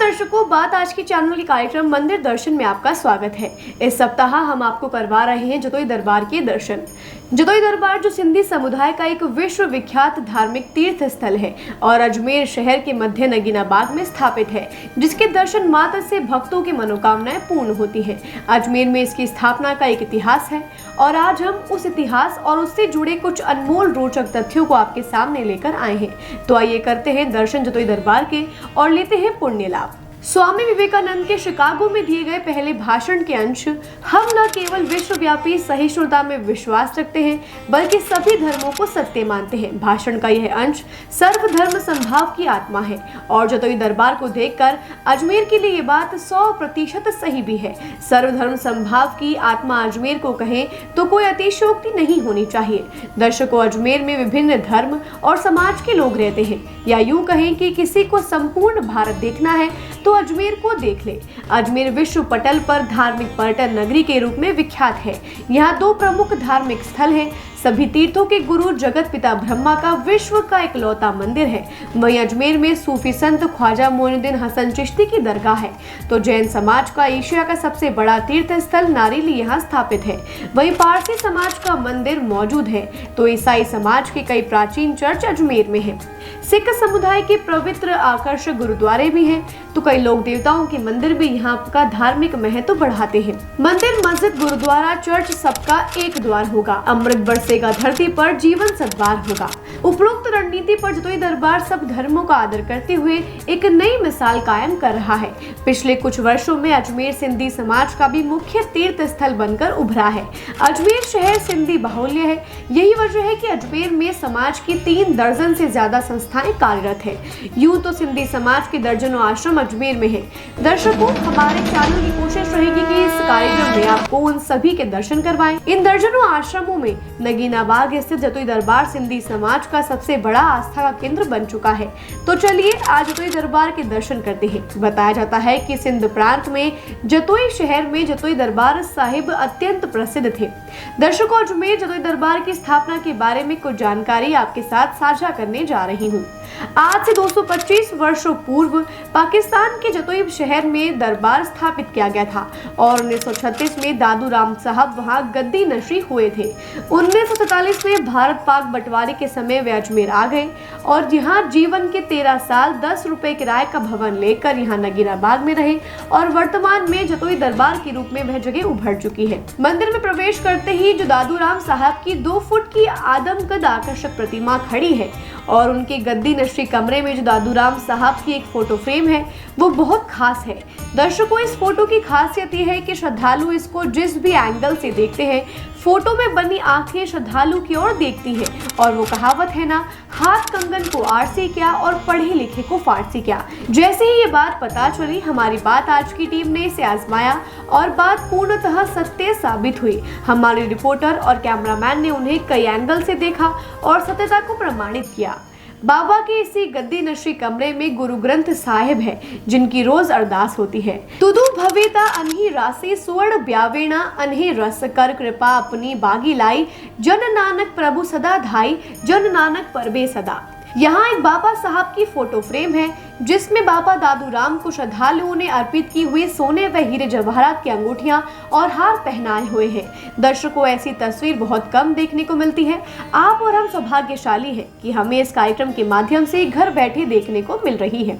दर्शकों, बात आज के चैनल के कार्यक्रम मंदिर दर्शन में आपका स्वागत है। इस सप्ताह हम आपको करवा रहे हैं जतोई दरबार के दर्शन। जतोई दरबार जो सिंधी समुदाय का एक विश्व विख्यात धार्मिक तीर्थ स्थल है और अजमेर शहर के मध्य नगीनाबाद में स्थापित है, जिसके दर्शन मात्र से भक्तों की मनोकामनाएं पूर्ण होती हैं। अजमेर में इसकी स्थापना का एक इतिहास है और आज हम उस इतिहास और उससे जुड़े कुछ अनमोल रोचक तथ्यों को आपके सामने लेकर आए हैं। तो आइए करते हैं दर्शन जतोई दरबार के और लेते हैं पुण्य लाभ। स्वामी विवेकानंद के शिकागो में दिए गए पहले भाषण के अंश हम न केवल विश्वव्यापी सहिष्णुता में विश्वास रखते हैं बल्कि सभी धर्मों को सत्य मानते हैं। भाषण का यह अंश सर्वधर्म संभाव की आत्मा है और जतोई दरबार को देखकर अजमेर के लिए ये बात 100% सही भी है। सर्वधर्म संभाव की आत्मा अजमेर को कहें तो कोई अतिशयोक्ति नहीं होनी चाहिए। दर्शकों, अजमेर में विभिन्न धर्म और समाज के लोग रहते हैं, या यूं कहें कि किसी को संपूर्ण भारत देखना है तो अजमेर को देख ले। अजमेर विश्व पटल पर धार्मिक पर्यटन नगरी के रूप में विख्यात है। यहाँ 2 प्रमुख धार्मिक स्थल हैं। सभी तीर्थों के गुरु जगत पिता ब्रह्मा का विश्व का इकलौता मंदिर है। वहीं अजमेर में सूफी संत ख्वाजा मोइनुद्दीन हसन चिश्ती की दरगाह है। तो जैन समाज का एशिया का सबसे बड़ा तीर्थ स्थल नारीली यहाँ स्थापित है। वहीं पारसी समाज का मंदिर मौजूद है। तो ईसाई समाज के कई प्राचीन चर्च अजमेर में है। सिख समुदाय के पवित्र आकर्षक गुरुद्वारे भी हैं। तो कई लोक देवताओं के मंदिर भी यहाँ का धार्मिक महत्व बढ़ाते हैं। मंदिर, मस्जिद, गुरुद्वारा, चर्च सबका एक द्वार होगा। अमृत बरसेगा धरती पर, जीवन सद्वार होगा। उपरोक्त रणनीति पर जतोई दरबार सब धर्मों का आदर करते हुए एक नई मिसाल कायम कर रहा है। पिछले कुछ वर्षों में अजमेर सिंधी समाज का भी मुख्य तीर्थ स्थल बनकर उभरा है। अजमेर शहर सिंधी बाहुल्य है। यही वजह है कि अजमेर में समाज की 3 दर्जन से ज्यादा संस्थाएं कार्यरत है। यूं तो सिंधी समाज के दर्जनों आश्रम अजमेर में है। दर्शकों, हमारे चैनल की कोशिश रहेगी कि इस कार्यक्रम में आपको उन सभी के दर्शन करवाएं। इन दर्जनों आश्रमों में नगीनाबाद स्थित जतोई दरबार सिंधी समाज का सबसे बड़ा आस्था का केंद्र बन चुका है। तो चलिए आज जतोई दरबार के दर्शन करते हैं। बताया जाता है कि सिंध प्रांत में जतोई शहर में जतोई दरबार साहिब अत्यंत प्रसिद्ध थे। दर्शकों, अजमेर जतोई दरबार की स्थापना के बारे में कुछ जानकारी आपके साथ साझा करने जा रही हूँ। आज से 225 वर्षों पूर्व पाकिस्तान के जतोई शहर में दरबार स्थापित किया गया था और 1936 में दादू राम साहब वहां गद्दी नशी हुए थे। 1947 में भारत पाक बंटवारे के समय वे अजमेर आ गए और यहाँ जीवन के 13 साल 10 रुपए किराए का भवन लेकर यहाँ नगीनाबाद में रहे और वर्तमान में जतोई दरबार के रूप में वह जगह उभर चुकी है। मंदिर में प्रवेश करते ही जो दादू राम साहब की 2 फुट की आदमकद आकर्षक प्रतिमा खड़ी है और उनके गद्दी नशी कमरे में जो दादू राम साहब की एक फोटो फ्रेम है वो बहुत खास है। दर्शकों, इस फोटो की खासियत ये है कि श्रद्धालु इसको जिस भी एंगल से देखते हैं, फोटो में बनी आंखें श्रद्धालु की ओर देखती है। और वो कहावत है ना, हाथ कंगन को आरसी क्या और पढ़े लिखे को फारसी क्या। जैसे ही ये बात पता चली, हमारी बात आज की टीम ने इसे आजमाया और बात पूर्णतः सत्य साबित हुई। हमारे रिपोर्टर और कैमरामैन ने उन्हें कई एंगल से देखा और सत्यता को प्रमाणित किया। बाबा के इसी गद्दी नशी कमरे में गुरु ग्रंथ साहिब है, जिनकी रोज अरदास होती है। तुदु भवेता अनही राशि सुवर्ण ब्यावेणा अनहे रस कर कृपा अपनी बागी लाई, जन नानक प्रभु सदा धाई, जन नानक परबे सदा। यहाँ एक बाबा साहब की फोटो फ्रेम है जिसमें बाबा दादू राम को श्रद्धालुओं ने अर्पित की हुई सोने व हीरे जवाहरात की अंगूठियां और हार पहनाए हुए हैं। दर्शकों, ऐसी तस्वीर बहुत कम देखने को मिलती है। आप और हम सौभाग्यशाली हैं कि हमें इस कार्यक्रम के माध्यम से घर बैठे देखने को मिल रही है।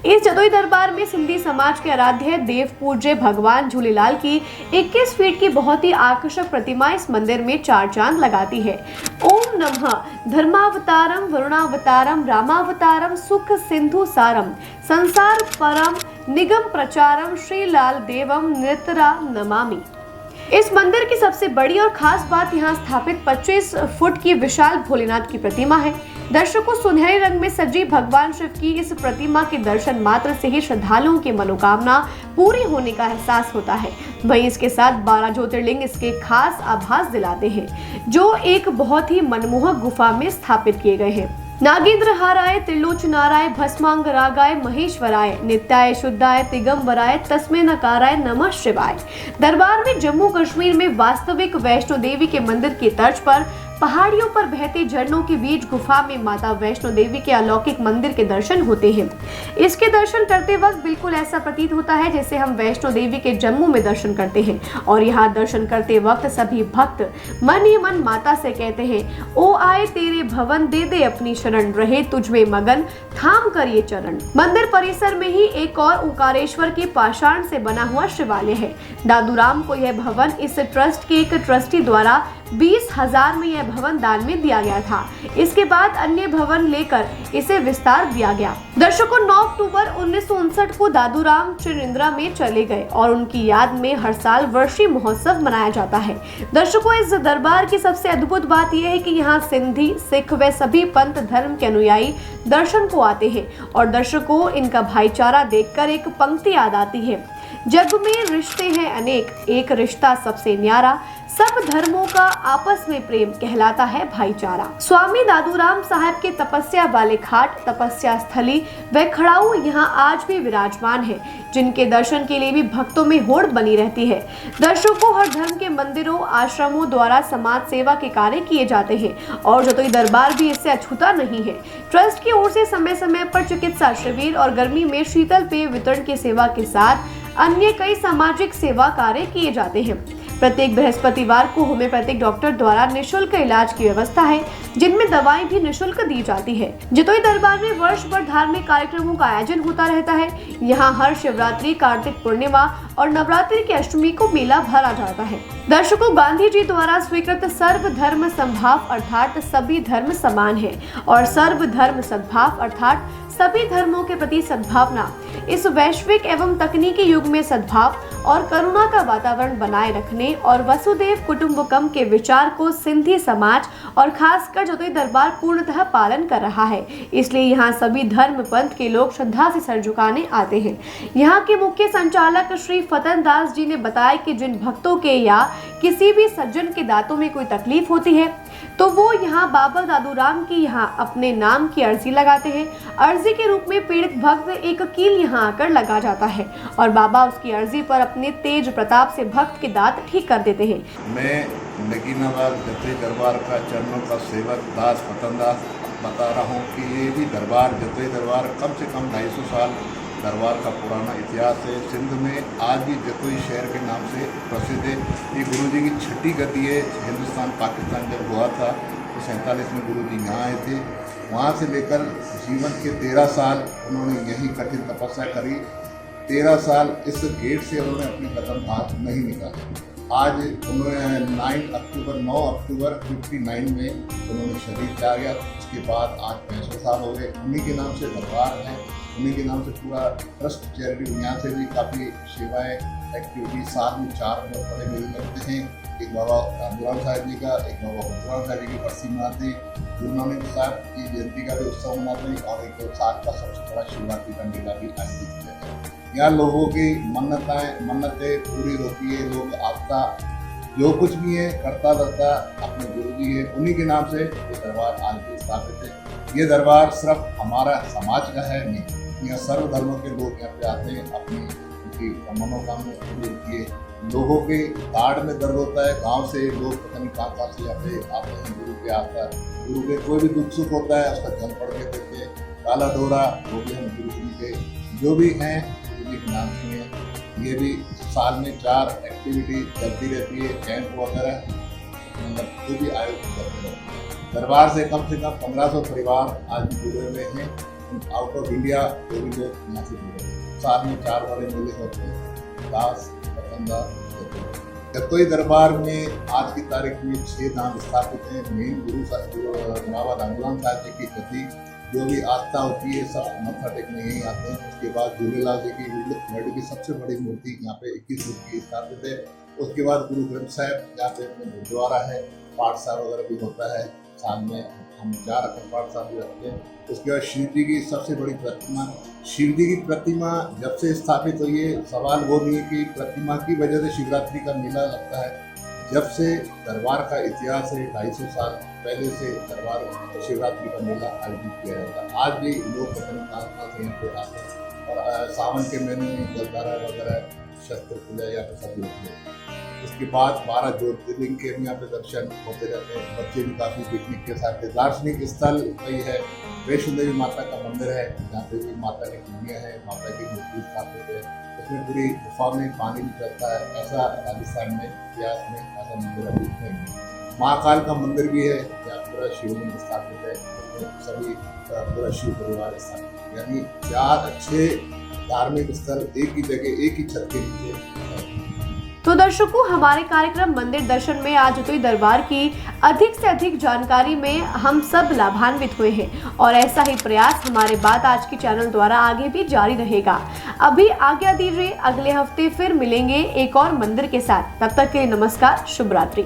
इस जतोई दरबार में सिंधी समाज के आराध्य देव पूज्य भगवान झूलेलाल की 21 फीट की बहुत ही आकर्षक प्रतिमा इस मंदिर में 4 चांद लगाती है। ओम नमः धर्मावतारम वरुणावतारम रामावतारम सुख सिंधु सारम संसार परम निगम प्रचारम श्री लाल देवम नितरा नमामि। इस मंदिर की सबसे बड़ी और खास बात यहाँ स्थापित 25 फुट की विशाल भोलेनाथ की प्रतिमा है। दर्शकों, सुनहरे रंग में सजी भगवान शिव की इस प्रतिमा के दर्शन मात्र से ही श्रद्धालुओं की मनोकामना पूरी होने का एहसास होता है। वहीं इसके साथ 12 ज्योतिर्लिंग इसके खास आभास दिलाते हैं, जो एक बहुत ही मनमोहक गुफा में स्थापित किए गए हैं। नागेंद्र हाराय त्रिलोचनाराय भस्मांग रागाय महेश्वराय नित्याय शुद्धाय तिगंबराय तस्मै नकाराय नमः शिवाय। दरबार में जम्मू कश्मीर में वास्तविक वैष्णो देवी के मंदिर की तर्ज पर पहाड़ियों पर बहते झरनों के बीच गुफा में माता वैष्णो देवी के अलौकिक मंदिर के दर्शन होते हैं। इसके दर्शन करते वक्त बिल्कुल ऐसा प्रतीत होता है जैसे हम वैष्णो देवी के जम्मू में दर्शन करते हैं। और यहाँ दर्शन करते वक्त सभी भक्त मन ही मन माता से कहते हैं, ओ आए तेरे भवन, दे दे अपनी शरण, रहे तुझ में मगन, थाम कर ये चरण। मंदिर परिसर में ही एक और ओंकारेश्वर के पाषाण से बना हुआ शिवालय है। दादूराम को यह भवन इस ट्रस्ट के एक ट्रस्टी द्वारा 20,000 में यह भवन दान में दिया गया था। इसके बाद अन्य भवन लेकर इसे विस्तार दिया गया। दर्शकों, 9 अक्टूबर 1959 को दादूराम त्रिनेत्रा में चले गए और उनकी याद में हर साल वर्षीय महोत्सव मनाया जाता है। दर्शकों, इस दरबार की सबसे अद्भुत बात यह है कि यहाँ सिंधी, सिख व सभी पंथ धर्म के अनुयायी दर्शन को आते हैं और दर्शकों इनका भाईचारा देखकर एक पंक्ति याद आती है, जग में रिश्ते हैं अनेक, एक रिश्ता सबसे न्यारा, सब धर्मों का आपस में प्रेम, कहलाता है भाईचारा। स्वामी दादूराम साहब के तपस्या वाले घाट, तपस्या स्थली व खड़ाऊ यहाँ आज भी विराजमान है, जिनके दर्शन के लिए भी भक्तों में होड़ बनी रहती है। दर्शकों, हर धर्म के मंदिरों, आश्रमों द्वारा समाज सेवा के कार्य किए जाते हैं और जतोई दरबार भी इससे अछूता नहीं है। ट्रस्ट की ओर से समय समय पर चिकित्सा शिविर और गर्मी में शीतल पेय वितरण की सेवा के साथ अन्य कई सामाजिक सेवा कार्य किए जाते हैं। प्रत्येक बृहस्पतिवार को होम्योपैथिक डॉक्टर द्वारा निशुल्क इलाज की व्यवस्था है, जिनमें दवाएं भी निशुल्क दी जाती है। जतोई दरबार में वर्ष भर धार्मिक कार्यक्रमों का आयोजन होता रहता है। यहाँ हर शिवरात्रि, कार्तिक पूर्णिमा और नवरात्रि की अष्टमी को मेला भरा जाता है। दर्शकों, गांधी जी द्वारा स्वीकृत सर्व धर्म समभाव अर्थात सभी धर्म समान है और सर्व धर्म सद्भाव अर्थात सभी धर्मों के प्रति सद्भावना इस वैश्विक एवं तकनीकी युग में सद्भाव और करुणा का वातावरण बनाए रखने और वसुदेव कुटुंबकम के विचार को सिंधी समाज और खासकर जतोई दरबार पूर्णतः पालन कर रहा है। इसलिए यहाँ सभी धर्म पंथ के लोग श्रद्धा से सर झुकाने आते हैं। यहाँ के मुख्य संचालक श्री फतन दास जी ने बताया कि जिन भक्तों के या किसी भी सज्जन के दांतों में कोई तकलीफ होती है तो वो यहाँ बाबा दादूराम की यहाँ अपने नाम की अर्जी लगाते हैं। अर्जी के रूप में पीड़ित भक्त एक कील यहाँ आकर लगा जाता है और बाबा उसकी अर्जी पर अपने तेज प्रताप से भक्त के दांत ठीक कर देते हैं। मैं नगीनाबाद जतोई दरबार का चरणों का सेवक दास फतन दास बता रहा हूँ कि ये भी दरबार जतोई दरबार कम से कम 250 साल दरबार का पुराना इतिहास है। सिंध में आज भी जतोई शहर के नाम से प्रसिद्ध है। ये गुरुजी की छठी गद्दी है। हिंदुस्तान पाकिस्तान जब हुआ था तो 47 में गुरुजी यहाँ आए थे। वहाँ से लेकर जीवन के 13 साल उन्होंने यही कठिन तपस्या करी। 13 साल इस गेट से उन्होंने अपनी कदम हाथ नहीं निकाले। आज उन्होंने 9 अक्टूबर 59 में उन्होंने शरीर त्यागा। उसके बाद आज 65 साल हो गए। उन्हीं के नाम से दरबार है, उन्हीं के नाम से पूरा ट्रस्ट चैरिटी। यहाँ से भी काफ़ी सेवाएं एक्टिविटी साल में 4 बड़े मेले करते हैं। एक बाबा दादूराम साहब जी का, एक बाबा हुतराम साहब जी की बरसी मनाते हैं। गुरु नानक साहब की जयंती का भी उत्सव मनाते हैं और एक साल का सबसे बड़ा शिवरात्रि का मेला भी आयोजित किया है। यहाँ लोगों की मन्नतें पूरी होती है। लोग आस्था जो कुछ भी है करता रहता अपने गुरु जी है, उन्हीं के नाम से ये दरबार आज भी स्थापित है। ये दरबार सिर्फ हमारा समाज का है नहीं, यहाँ सर्व धर्मों के लोग यहाँ पे आते हैं, अपनी उनकी मनोकामना पूरी होती है। लोगों के कार्ड में दर्द होता है, गांव से लोग पता नहीं कहाँ से यहाँ पे आते हैं गुरु के आता है। गुरु के कोई भी दुख सुख होता है उसका जल पढ़ के देते हैं। काला दौरा वो भी हम गुरु जी के जो भी हैं गुरु जी के नाम से हैं। ये भी साल में 4 एक्टिविटी चलती रहती है, कैंप वगैरह मतलब कोई भी आयोजित करते हैं। दरबार से कम 1500 परिवार आज भी जुड़े हुए हैं। आउट ऑफ इंडिया जो भी लोग यहाँ से जुड़े हैं। साल में 4 बड़े मेले होते हैं। दास जतोई दरबार में आज की तारीख में 6 धाम स्थापित हैं। मेन गुरु बाबा दादूराम साहब जी की गद्दी जो भी आस्था होती है सब मत्था टेकने यहीं आते हैं। उसके बाद झूलेलाल जी की वर्ल्ड की सबसे बड़ी मूर्ति यहाँ पे 21 फुट की स्थापित है। उसके बाद गुरु ग्रंथ साहब जहाँ पे अपने गुरुद्वारा है, पाठशाला वगैरह भी होता है। साल में हम 4 अखंड पाठशाला भी रखते हैं। उसके बाद शिव जी की सबसे बड़ी प्रतिमा, शिव जी की प्रतिमा जब से स्थापित हुई है सवाल वो नहीं है कि प्रतिमा की वजह से शिवरात्रि का मेला लगता है। जब से दरबार का इतिहास है 250 साल पहले से दरबार शिवरात्रि का मेला आयोजित किया जाता है। आज भी लोग कहाँ से यहाँ पे आते हैं और सावन के महीने में जलधारा वगैरह शस्त्र पूजा या सब होती है। इसके बाद 12 ज्योतिर्लिंग के भी यहाँ पे दर्शन होते रहते हैं। बच्चे भी काफ़ी पिकनिक के साथ दार्शनिक स्थल कई है। वैष्णो देवी माता का मंदिर है, जहाँ पे भी माता की मूर्तियाँ हैं, माता की मूर्ति स्थापित है। उसमें पूरी गुफा में पानी भी चलता है। ऐसा राजस्थान में इतिहास में ऐसा मंदिर अभी नहीं है। महाकाल का मंदिर भी है, जहाँ पूरा शिवलिंग स्थापित है। उसमें सभी पूरा शिव परिवार स्थापित है। यानी 4 अच्छे धार्मिक स्थल एक ही जगह एक ही छत के नीचे है। तो दर्शकों, हमारे कार्यक्रम मंदिर दर्शन में आज जतोई दरबार की अधिक से अधिक जानकारी में हम सब लाभान्वित हुए हैं और ऐसा ही प्रयास हमारे बात आज के चैनल द्वारा आगे भी जारी रहेगा। अभी आज्ञा दीजिए, अगले हफ्ते फिर मिलेंगे एक और मंदिर के साथ। तब तक के लिए नमस्कार, शुभ रात्रि।